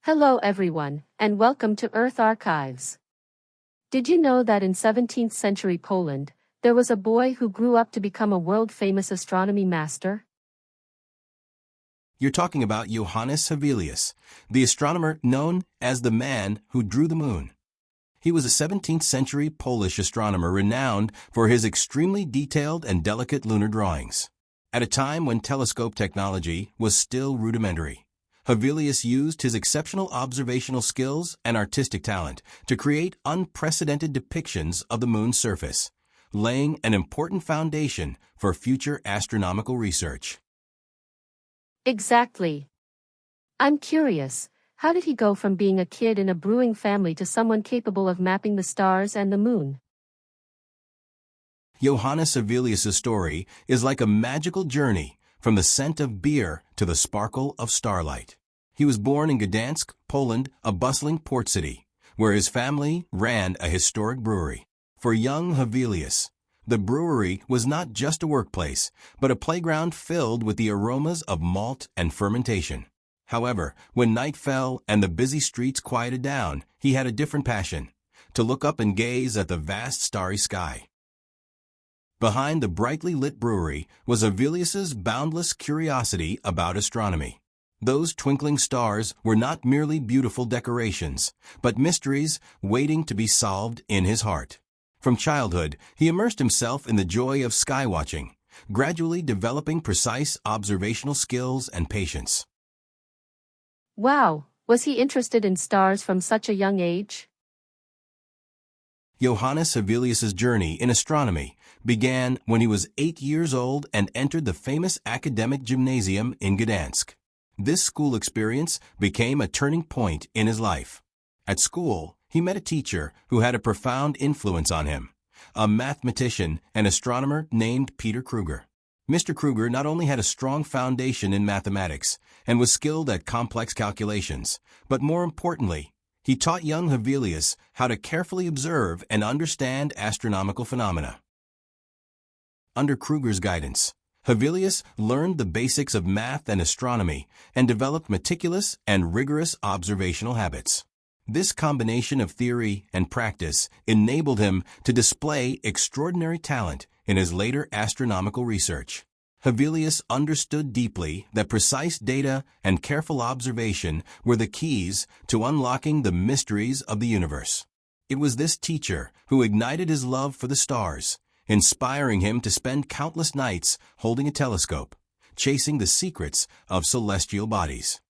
Hello everyone, and welcome to Earth Archives. Did you know that in 17th century Poland, there was a boy who grew up to become a world-famous astronomy master? You're talking about Johannes Hevelius, the astronomer known as the man who drew the moon. He was a 17th century Polish astronomer renowned for his extremely detailed and delicate lunar drawings. At a time when telescope technology was still rudimentary, Hevelius used his exceptional observational skills and artistic talent to create unprecedented depictions of the moon's surface, laying an important foundation for future astronomical research. Exactly. I'm curious, how did he go from being a kid in a brewing family to someone capable of mapping the stars and the moon? Johannes Hevelius' story is like a magical journey from the scent of beer to the sparkle of starlight. He was born in Gdańsk, Poland, a bustling port city, where his family ran a historic brewery. For young Hevelius, the brewery was not just a workplace, but a playground filled with the aromas of malt and fermentation. However, when night fell and the busy streets quieted down, he had a different passion: to look up and gaze at the vast starry sky. Behind the brightly lit brewery was Hevelius's boundless curiosity about astronomy. Those twinkling stars were not merely beautiful decorations, but mysteries waiting to be solved in his heart. From childhood, he immersed himself in the joy of skywatching, gradually developing precise observational skills and patience. Wow, was he interested in stars from such a young age? Johannes Hevelius' journey in astronomy began when he was 8 years old and entered the famous academic gymnasium in Gdańsk. This school experience became a turning point in his life. At school, he met a teacher who had a profound influence on him, a mathematician and astronomer named Peter Krüger. Mr. Krüger not only had a strong foundation in mathematics and was skilled at complex calculations, but more importantly, he taught young Hevelius how to carefully observe and understand astronomical phenomena. Under Krüger's guidance, Hevelius learned the basics of math and astronomy and developed meticulous and rigorous observational habits. This combination of theory and practice enabled him to display extraordinary talent in his later astronomical research. Hevelius understood deeply that precise data and careful observation were the keys to unlocking the mysteries of the universe. It was this teacher who ignited his love for the stars, inspiring him to spend countless nights holding a telescope, chasing the secrets of celestial bodies.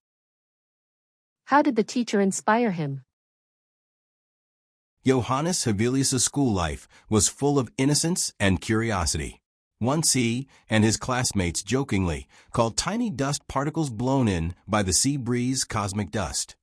How did the teacher inspire him? Johannes Hevelius' school life was full of innocence and curiosity. Once he and his classmates jokingly called tiny dust particles blown in by the sea breeze cosmic dust.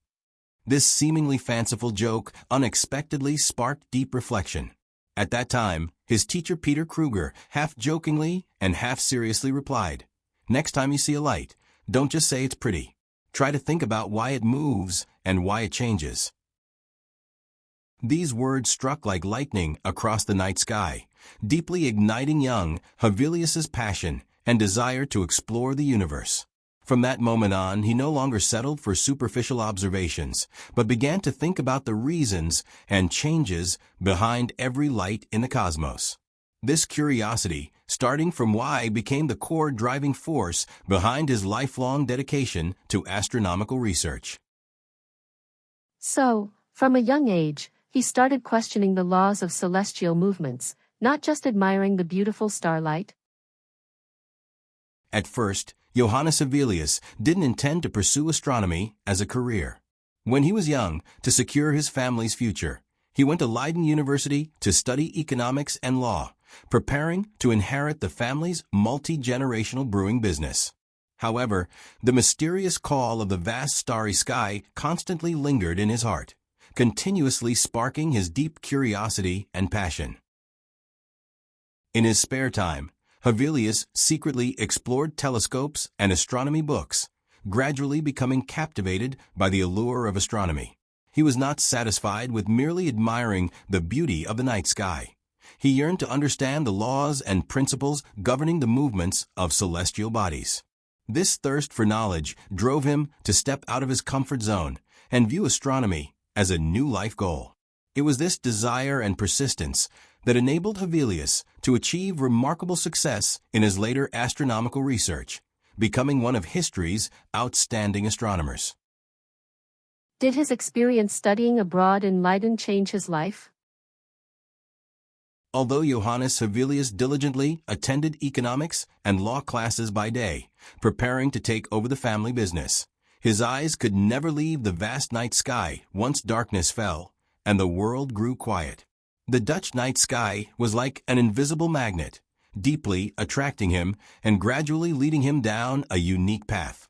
This seemingly fanciful joke unexpectedly sparked deep reflection. At that time, his teacher Peter Krüger half-jokingly and half-seriously replied, "Next time you see a light, don't just say it's pretty. Try to think about why it moves and why it changes." These words struck like lightning across the night sky, deeply igniting young Hevelius' passion and desire to explore the universe. From that moment on, he no longer settled for superficial observations, but began to think about the reasons and changes behind every light in the cosmos. This curiosity, starting from why, became the core driving force behind his lifelong dedication to astronomical research. So, from a young age, he started questioning the laws of celestial movements, not just admiring the beautiful starlight. At first, Johannes Hevelius didn't intend to pursue astronomy as a career. When he was young, to secure his family's future, he went to Leiden University to study economics and law, preparing to inherit the family's multi-generational brewing business. However, the mysterious call of the vast starry sky constantly lingered in his heart, continuously sparking his deep curiosity and passion. In his spare time, Hevelius secretly explored telescopes and astronomy books, gradually becoming captivated by the allure of astronomy. He was not satisfied with merely admiring the beauty of the night sky. He yearned to understand the laws and principles governing the movements of celestial bodies. This thirst for knowledge drove him to step out of his comfort zone and view astronomy as a new life goal. It was this desire and persistence that enabled Hevelius to achieve remarkable success in his later astronomical research, becoming one of history's outstanding astronomers. Did his experience studying abroad in Leiden change his life? Although Johannes Hevelius diligently attended economics and law classes by day, preparing to take over the family business, his eyes could never leave the vast night sky once darkness fell and the world grew quiet. The Dutch night sky was like an invisible magnet, deeply attracting him and gradually leading him down a unique path.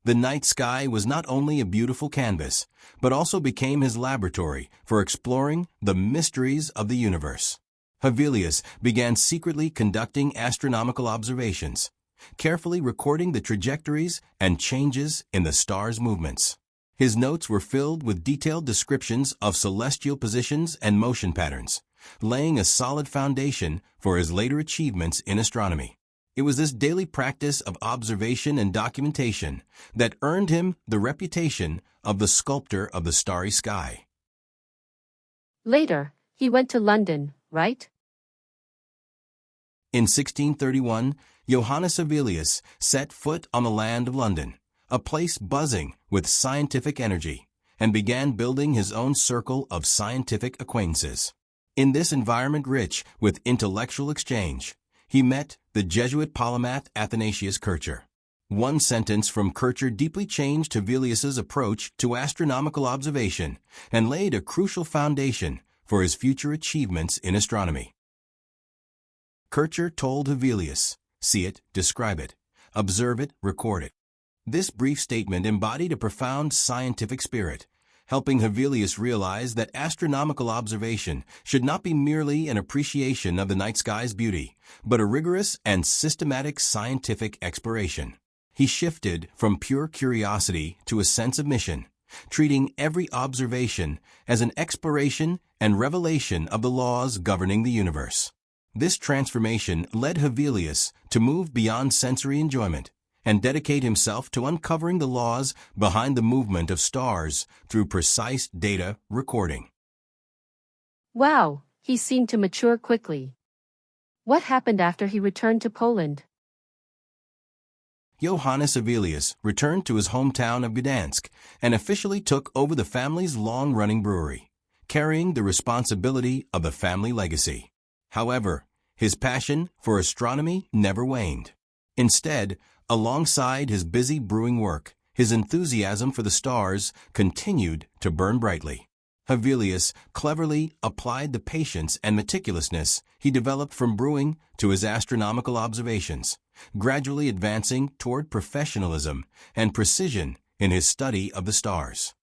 The night sky was not only a beautiful canvas, but also became his laboratory for exploring the mysteries of the universe. Hevelius began secretly conducting astronomical observations, carefully recording the trajectories and changes in the stars' movements. His notes were filled with detailed descriptions of celestial positions and motion patterns, laying a solid foundation for his later achievements in astronomy. It was this daily practice of observation and documentation that earned him the reputation of the sculptor of the starry sky. Later, he went to London, right? In 1631, Johannes Hevelius set foot on the land of London, a place buzzing with scientific energy, and began building his own circle of scientific acquaintances. In this environment rich with intellectual exchange, he met the Jesuit polymath Athanasius Kircher. One sentence from Kircher deeply changed Hevelius's approach to astronomical observation and laid a crucial foundation for his future achievements in astronomy. Kircher told Hevelius, "See it, describe it, observe it, record it." This brief statement embodied a profound scientific spirit, helping Hevelius realize that astronomical observation should not be merely an appreciation of the night sky's beauty, but a rigorous and systematic scientific exploration. He shifted from pure curiosity to a sense of mission, treating every observation as an exploration and revelation of the laws governing the universe. This transformation led Hevelius to move beyond sensory enjoyment and dedicate himself to uncovering the laws behind the movement of stars through precise data recording. Wow, he seemed to mature quickly. What happened after he returned to Poland? Johannes Hevelius returned to his hometown of Gdańsk and officially took over the family's long-running brewery, carrying the responsibility of the family legacy. However, his passion for astronomy never waned. Instead, alongside his busy brewing work, his enthusiasm for the stars continued to burn brightly. Hevelius cleverly applied the patience and meticulousness he developed from brewing to his astronomical observations, gradually advancing toward professionalism and precision in his study of the stars.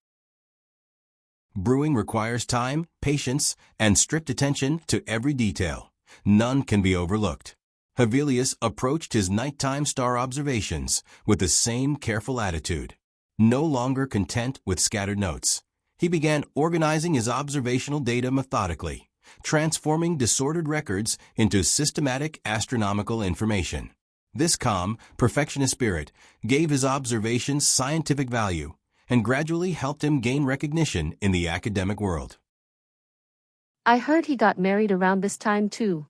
Brewing requires time, patience, and strict attention to every detail. None can be overlooked. Hevelius approached his nighttime star observations with the same careful attitude. No longer content with scattered notes, he began organizing his observational data methodically, transforming disordered records into systematic astronomical information. This calm, perfectionist spirit gave his observations scientific value and gradually helped him gain recognition in the academic world. I heard he got married around this time too.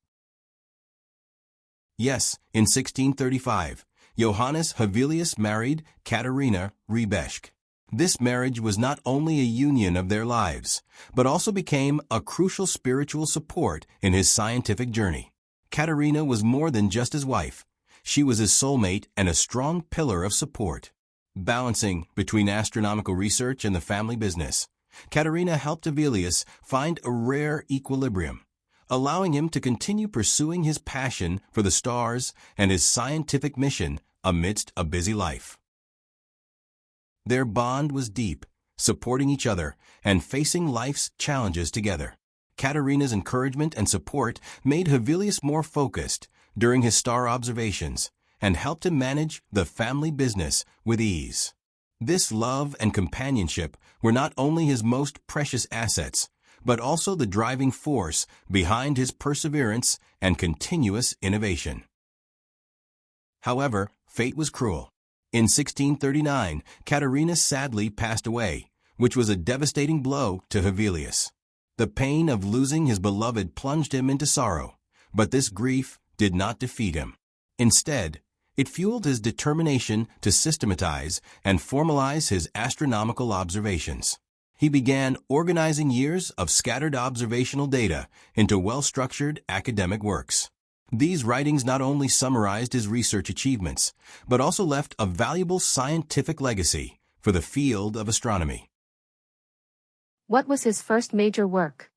Yes, in 1635, Johannes Hevelius married Katarina Rebeschke. This marriage was not only a union of their lives, but also became a crucial spiritual support in his scientific journey. Katarina was more than just his wife. She was his soulmate and a strong pillar of support. Balancing between astronomical research and the family business, Katarina helped Hevelius find a rare equilibrium, allowing him to continue pursuing his passion for the stars and his scientific mission amidst a busy life. Their bond was deep, supporting each other and facing life's challenges together. Katarina's encouragement and support made Hevelius more focused during his star observations and helped him manage the family business with ease. This love and companionship were not only his most precious assets, but also the driving force behind his perseverance and continuous innovation. However, fate was cruel. In 1639, Katerina sadly passed away, which was a devastating blow to Hevelius. The pain of losing his beloved plunged him into sorrow, but this grief did not defeat him. Instead, it fueled his determination to systematize and formalize his astronomical observations. He began organizing years of scattered observational data into well-structured academic works. These writings not only summarized his research achievements, but also left a valuable scientific legacy for the field of astronomy. What was his first major work?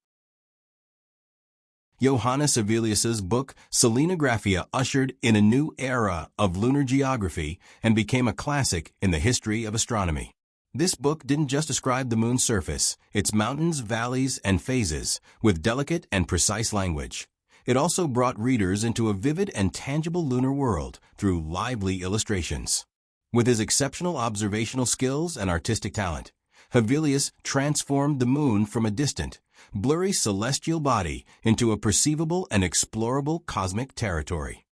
Johannes Hevelius's book Selenographia ushered in a new era of lunar geography and became a classic in the history of astronomy. This book didn't just describe the moon's surface, its mountains, valleys, and phases, with delicate and precise language. It also brought readers into a vivid and tangible lunar world through lively illustrations. With his exceptional observational skills and artistic talent, Hevelius transformed the moon from a distant, blurry celestial body into a perceivable and explorable cosmic territory.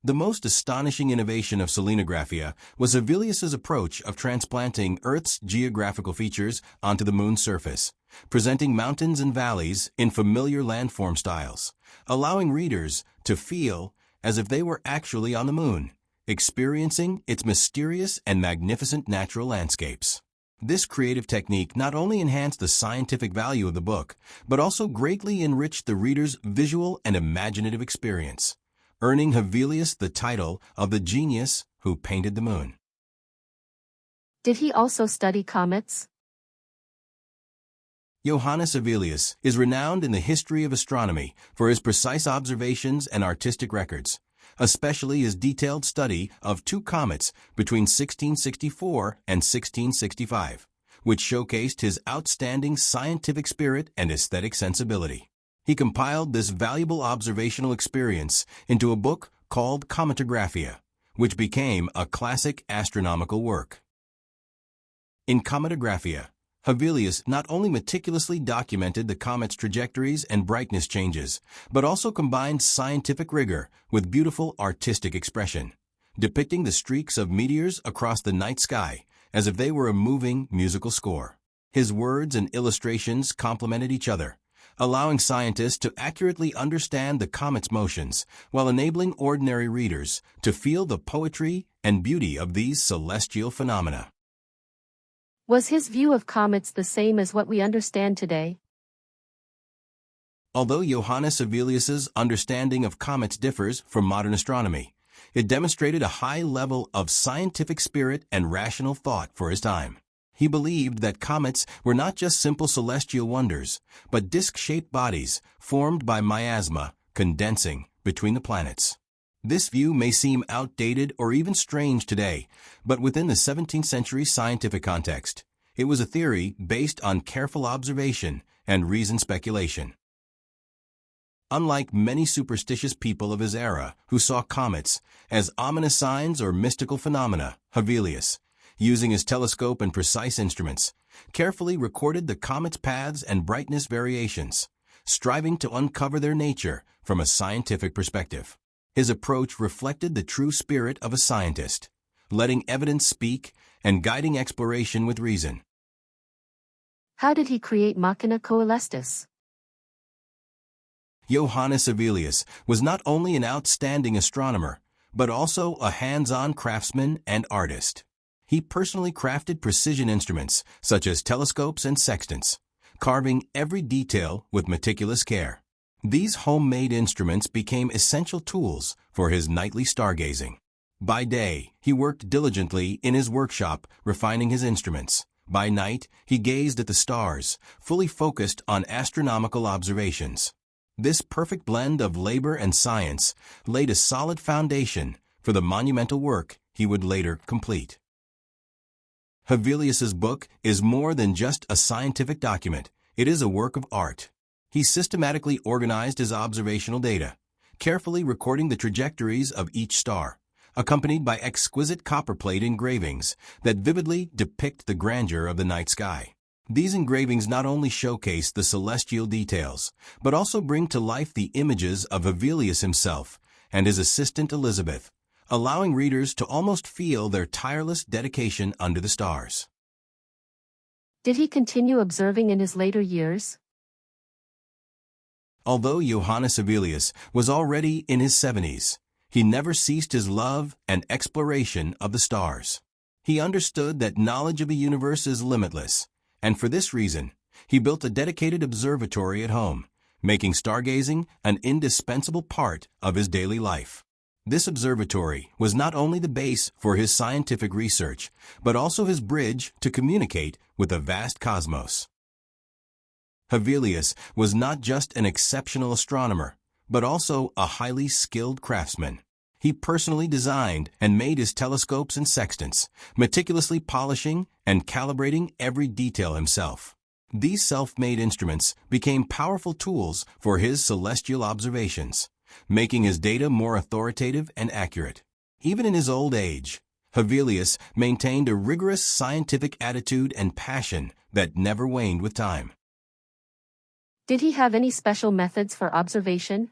The most astonishing innovation of selenographia was Hevelius's approach of transplanting Earth's geographical features onto the moon's surface, presenting mountains and valleys in familiar landform styles, allowing readers to feel as if they were actually on the moon, experiencing its mysterious and magnificent natural landscapes. This creative technique not only enhanced the scientific value of the book, but also greatly enriched the reader's visual and imaginative experience, earning Hevelius the title of the genius who painted the moon. Did he also study comets? Johannes Hevelius is renowned in the history of astronomy for his precise observations and artistic records, especially his detailed study of two comets between 1664 and 1665, which showcased his outstanding scientific spirit and aesthetic sensibility. He compiled this valuable observational experience into a book called Cometographia, which became a classic astronomical work. In Cometographia, Hevelius not only meticulously documented the comet's trajectories and brightness changes, but also combined scientific rigor with beautiful artistic expression, depicting the streaks of meteors across the night sky as if they were a moving musical score. His words and illustrations complemented each other, allowing scientists to accurately understand the comet's motions while enabling ordinary readers to feel the poetry and beauty of these celestial phenomena. Was his view of comets the same as what we understand today? Although Johannes Hevelius's understanding of comets differs from modern astronomy, it demonstrated a high level of scientific spirit and rational thought for his time. He believed that comets were not just simple celestial wonders, but disc-shaped bodies formed by miasma condensing between the planets. This view may seem outdated or even strange today, but within the 17th century scientific context, it was a theory based on careful observation and reasoned speculation. Unlike many superstitious people of his era who saw comets as ominous signs or mystical phenomena, Hevelius, using his telescope and precise instruments, carefully recorded the comet's paths and brightness variations, striving to uncover their nature from a scientific perspective. His approach reflected the true spirit of a scientist, letting evidence speak and guiding exploration with reason. How did he create Machina Coelestis? Johannes Hevelius was not only an outstanding astronomer, but also a hands-on craftsman and artist. He personally crafted precision instruments, such as telescopes and sextants, carving every detail with meticulous care. These homemade instruments became essential tools for his nightly stargazing. By day, he worked diligently in his workshop, refining his instruments. By night, he gazed at the stars, fully focused on astronomical observations. This perfect blend of labor and science laid a solid foundation for the monumental work he would later complete. Hevelius's book is more than just a scientific document, it is a work of art. He systematically organized his observational data, carefully recording the trajectories of each star, accompanied by exquisite copperplate engravings that vividly depict the grandeur of the night sky. These engravings not only showcase the celestial details, but also bring to life the images of Hevelius himself and his assistant Elizabeth, allowing readers to almost feel their tireless dedication under the stars. Did he continue observing in his later years? Although Johannes Hevelius was already in his 70s, he never ceased his love and exploration of the stars. He understood that knowledge of the universe is limitless, and for this reason, he built a dedicated observatory at home, making stargazing an indispensable part of his daily life. This observatory was not only the base for his scientific research, but also his bridge to communicate with the vast cosmos. Hevelius was not just an exceptional astronomer, but also a highly skilled craftsman. He personally designed and made his telescopes and sextants, meticulously polishing and calibrating every detail himself. These self-made instruments became powerful tools for his celestial observations, making his data more authoritative and accurate. Even in his old age, Hevelius maintained a rigorous scientific attitude and passion that never waned with time. Did he have any special methods for observation?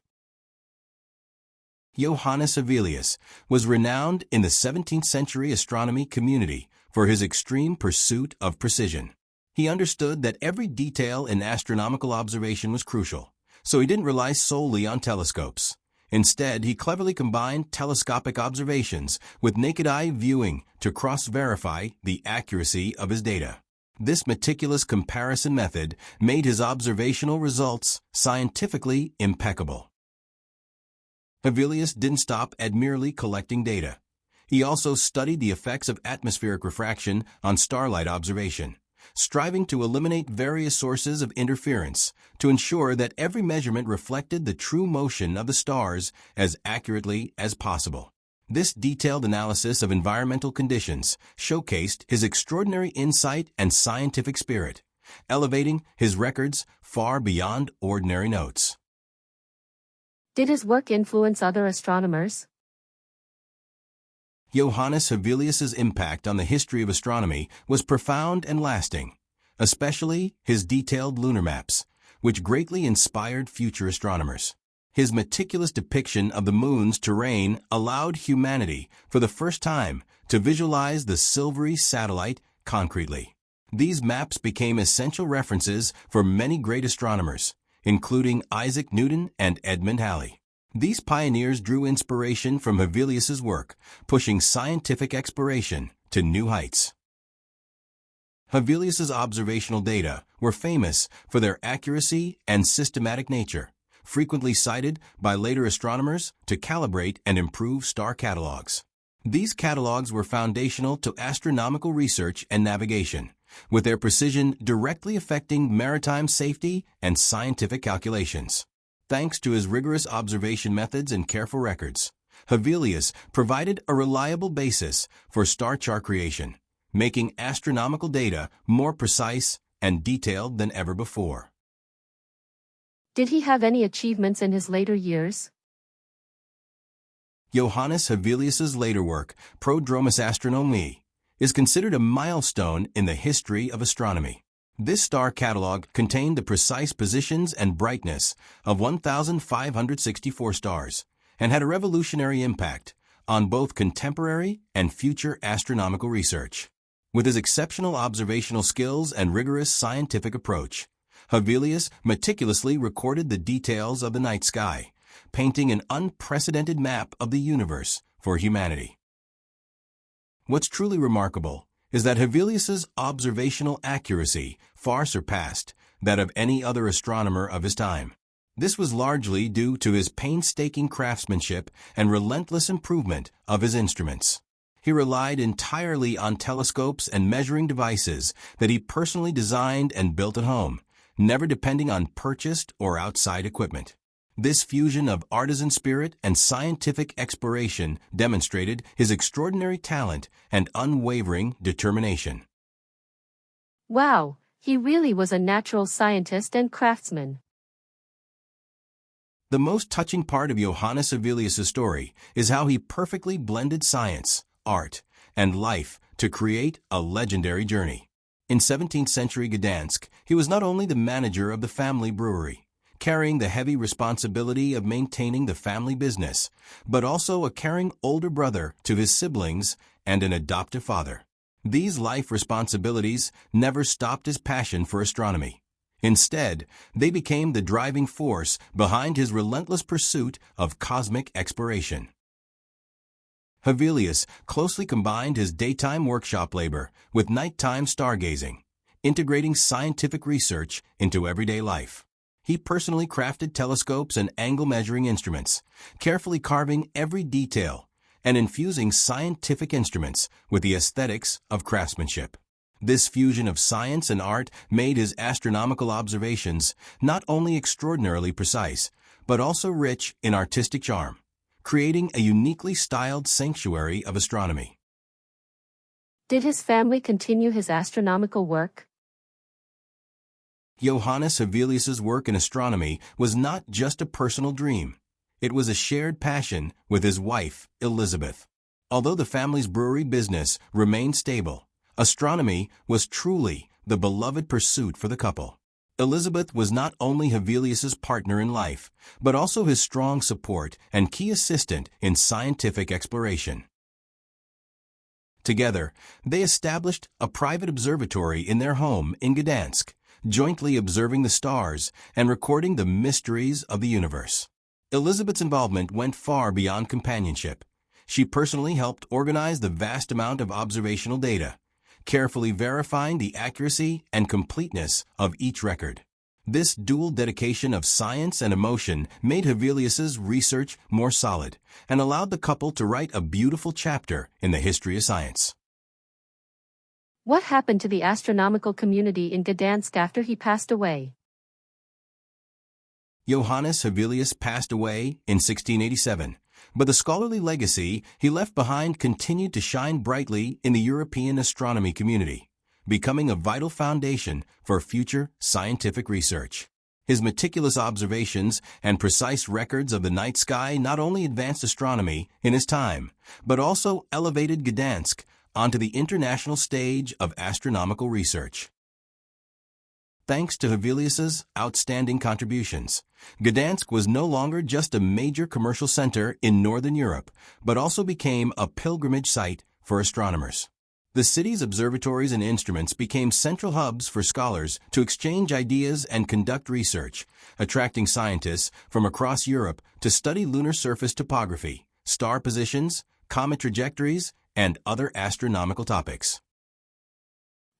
Johannes Hevelius was renowned in the 17th century astronomy community for his extreme pursuit of precision. He understood that every detail in astronomical observation was crucial, so he didn't rely solely on telescopes. Instead, he cleverly combined telescopic observations with naked-eye viewing to cross-verify the accuracy of his data. This meticulous comparison method made his observational results scientifically impeccable. Hevelius didn't stop at merely collecting data. He also studied the effects of atmospheric refraction on starlight observation, striving to eliminate various sources of interference to ensure that every measurement reflected the true motion of the stars as accurately as possible. This detailed analysis of environmental conditions showcased his extraordinary insight and scientific spirit, elevating his records far beyond ordinary notes. Did his work influence other astronomers? Johannes Hevelius's impact on the history of astronomy was profound and lasting, especially his detailed lunar maps, which greatly inspired future astronomers. His meticulous depiction of the moon's terrain allowed humanity, for the first time, to visualize the silvery satellite concretely. These maps became essential references for many great astronomers, including Isaac Newton and Edmund Halley. These pioneers drew inspiration from Hevelius's work, pushing scientific exploration to new heights. Hevelius's observational data were famous for their accuracy and systematic nature, frequently cited by later astronomers to calibrate and improve star catalogs. These catalogs were foundational to astronomical research and navigation, with their precision directly affecting maritime safety and scientific calculations. Thanks to his rigorous observation methods and careful records, Hevelius provided a reliable basis for star chart creation, making astronomical data more precise and detailed than ever before. Did he have any achievements in his later years? Johannes Hevelius's later work, Prodromus Astronomy, is considered a milestone in the history of astronomy. This star catalog contained the precise positions and brightness of 1,564 stars and had a revolutionary impact on both contemporary and future astronomical research. With his exceptional observational skills and rigorous scientific approach, Hevelius meticulously recorded the details of the night sky, painting an unprecedented map of the universe for humanity. What's truly remarkable is that Hevelius's observational accuracy far surpassed that of any other astronomer of his time. This was largely due to his painstaking craftsmanship and relentless improvement of his instruments. He relied entirely on telescopes and measuring devices that he personally designed and built at home, never depending on purchased or outside equipment. This fusion of artisan spirit and scientific exploration demonstrated his extraordinary talent and unwavering determination. Wow, he really was a natural scientist and craftsman. The most touching part of Johannes Hevelius' story is how he perfectly blended science, art, and life to create a legendary journey. In 17th century Gdańsk, he was not only the manager of the family brewery, carrying the heavy responsibility of maintaining the family business, but also a caring older brother to his siblings and an adoptive father. These life responsibilities never stopped his passion for astronomy. Instead, they became the driving force behind his relentless pursuit of cosmic exploration. Hevelius closely combined his daytime workshop labor with nighttime stargazing, integrating scientific research into everyday life. He personally crafted telescopes and angle measuring instruments, carefully carving every detail and infusing scientific instruments with the aesthetics of craftsmanship. This fusion of science and art made his astronomical observations not only extraordinarily precise, but also rich in artistic charm, creating a uniquely styled sanctuary of astronomy. Did his family continue his astronomical work? Johannes Hevelius's work in astronomy was not just a personal dream. It was a shared passion with his wife, Elizabeth. Although the family's brewery business remained stable, astronomy was truly the beloved pursuit for the couple. Elizabeth was not only Hevelius's partner in life, but also his strong support and key assistant in scientific exploration. Together, they established a private observatory in their home in Gdańsk, jointly observing the stars and recording the mysteries of the universe. Elizabeth's involvement went far beyond companionship. She personally helped organize the vast amount of observational data, carefully verifying the accuracy and completeness of each record. This dual dedication of science and emotion made Hevelius's research more solid and allowed the couple to write a beautiful chapter in the history of science. What happened to the astronomical community in Gdańsk after he passed away? Johannes Hevelius passed away in 1687, but the scholarly legacy he left behind continued to shine brightly in the European astronomy community, becoming a vital foundation for future scientific research. His meticulous observations and precise records of the night sky not only advanced astronomy in his time, but also elevated Gdańsk onto the international stage of astronomical research. Thanks to Hevelius's outstanding contributions, Gdańsk was no longer just a major commercial center in Northern Europe, but also became a pilgrimage site for astronomers. The city's observatories and instruments became central hubs for scholars to exchange ideas and conduct research, attracting scientists from across Europe to study lunar surface topography, star positions, comet trajectories, and other astronomical topics.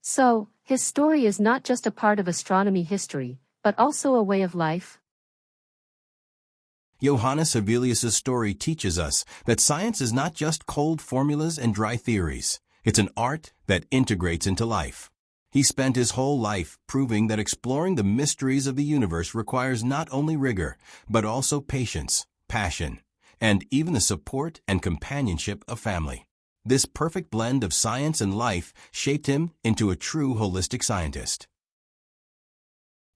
So, his story is not just a part of astronomy history, but also a way of life? Johannes Hevelius's story teaches us that science is not just cold formulas and dry theories. It's an art that integrates into life. He spent his whole life proving that exploring the mysteries of the universe requires not only rigor, but also patience, passion, and even the support and companionship of family. This perfect blend of science and life shaped him into a true holistic scientist.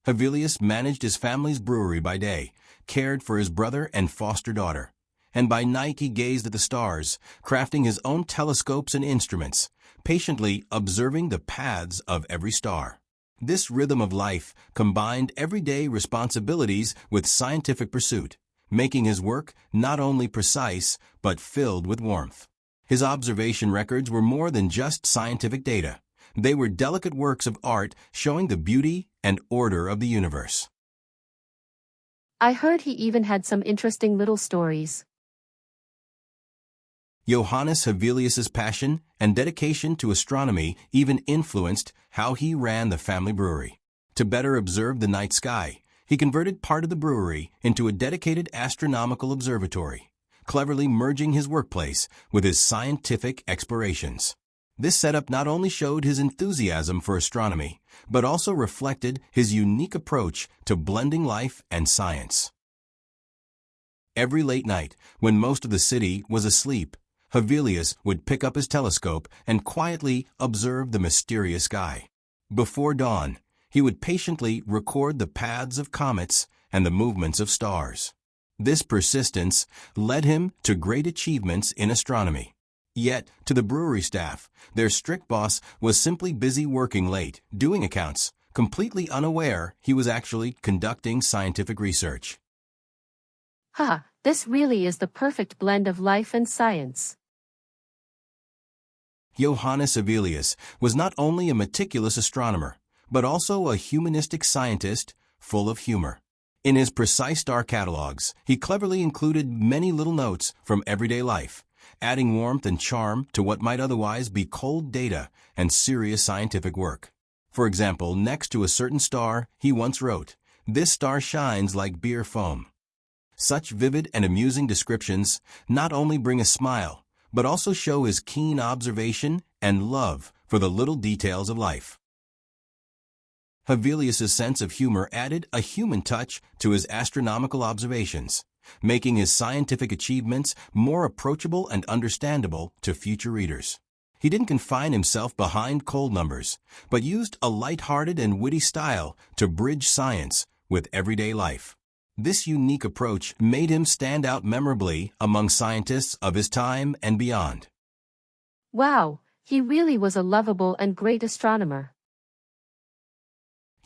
Hevelius managed his family's brewery by day, cared for his brother and foster daughter, and by night he gazed at the stars, crafting his own telescopes and instruments, patiently observing the paths of every star. This rhythm of life combined everyday responsibilities with scientific pursuit, making his work not only precise, but filled with warmth. His observation records were more than just scientific data. They were delicate works of art showing the beauty and order of the universe. I heard he even had some interesting little stories. Johannes Hevelius's passion and dedication to astronomy even influenced how he ran the family brewery. To better observe the night sky, he converted part of the brewery into a dedicated astronomical observatory, cleverly merging his workplace with his scientific explorations. This setup not only showed his enthusiasm for astronomy, but also reflected his unique approach to blending life and science. Every late night, when most of the city was asleep, Hevelius would pick up his telescope and quietly observe the mysterious sky. Before dawn, he would patiently record the paths of comets and the movements of stars. This persistence led him to great achievements in astronomy. Yet, to the brewery staff, their strict boss was simply busy working late, doing accounts, completely unaware he was actually conducting scientific research. Ha, this really is the perfect blend of life and science. Johannes Hevelius was not only a meticulous astronomer, but also a humanistic scientist full of humor. In his precise star catalogs, he cleverly included many little notes from everyday life, adding warmth and charm to what might otherwise be cold data and serious scientific work. For example, next to a certain star, he once wrote, "This star shines like beer foam." Such vivid and amusing descriptions not only bring a smile, but also show his keen observation and love for the little details of life. Hevelius's sense of humor added a human touch to his astronomical observations, making his scientific achievements more approachable and understandable to future readers. He didn't confine himself behind cold numbers, but used a light-hearted and witty style to bridge science with everyday life. This unique approach made him stand out memorably among scientists of his time and beyond. Wow, he really was a lovable and great astronomer.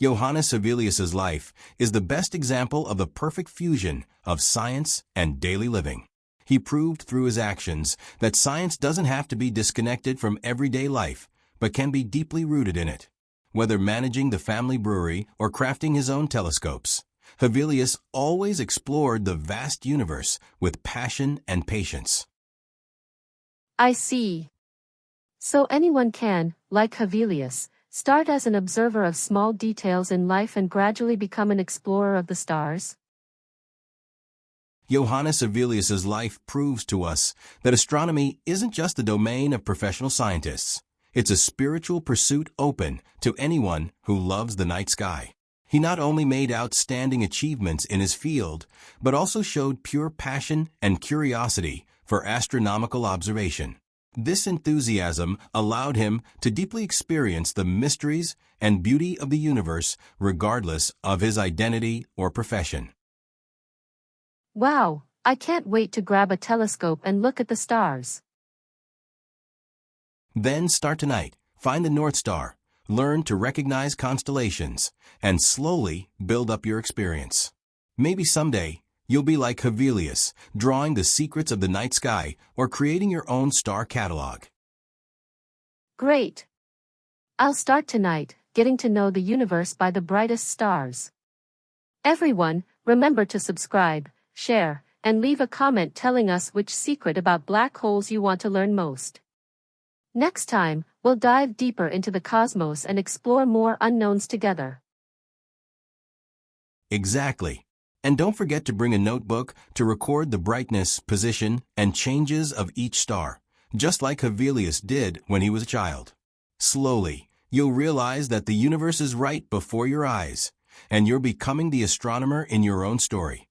Johannes Hevelius's life is the best example of the perfect fusion of science and daily living. He proved through his actions that science doesn't have to be disconnected from everyday life, but can be deeply rooted in it. Whether managing the family brewery or crafting his own telescopes, Hevelius always explored the vast universe with passion and patience. I see. So anyone can, like Hevelius, start as an observer of small details in life and gradually become an explorer of the stars? Johannes Hevelius's life proves to us that astronomy isn't just the domain of professional scientists. It's a spiritual pursuit open to anyone who loves the night sky. He not only made outstanding achievements in his field, but also showed pure passion and curiosity for astronomical observation. This enthusiasm allowed him to deeply experience the mysteries and beauty of the universe regardless of his identity or profession. Wow, I can't wait to grab a telescope and look at the stars. Then start tonight. Find the North Star, learn to recognize constellations, and slowly build up your experience. Maybe someday, you'll be like Hevelius, drawing the secrets of the night sky or creating your own star catalog. Great. I'll start tonight, getting to know the universe by the brightest stars. Everyone, remember to subscribe, share, and leave a comment telling us which secret about black holes you want to learn most. Next time, we'll dive deeper into the cosmos and explore more unknowns together. Exactly. And don't forget to bring a notebook to record the brightness, position, and changes of each star, just like Hevelius did when he was a child. Slowly, you'll realize that the universe is right before your eyes, and you're becoming the astronomer in your own story.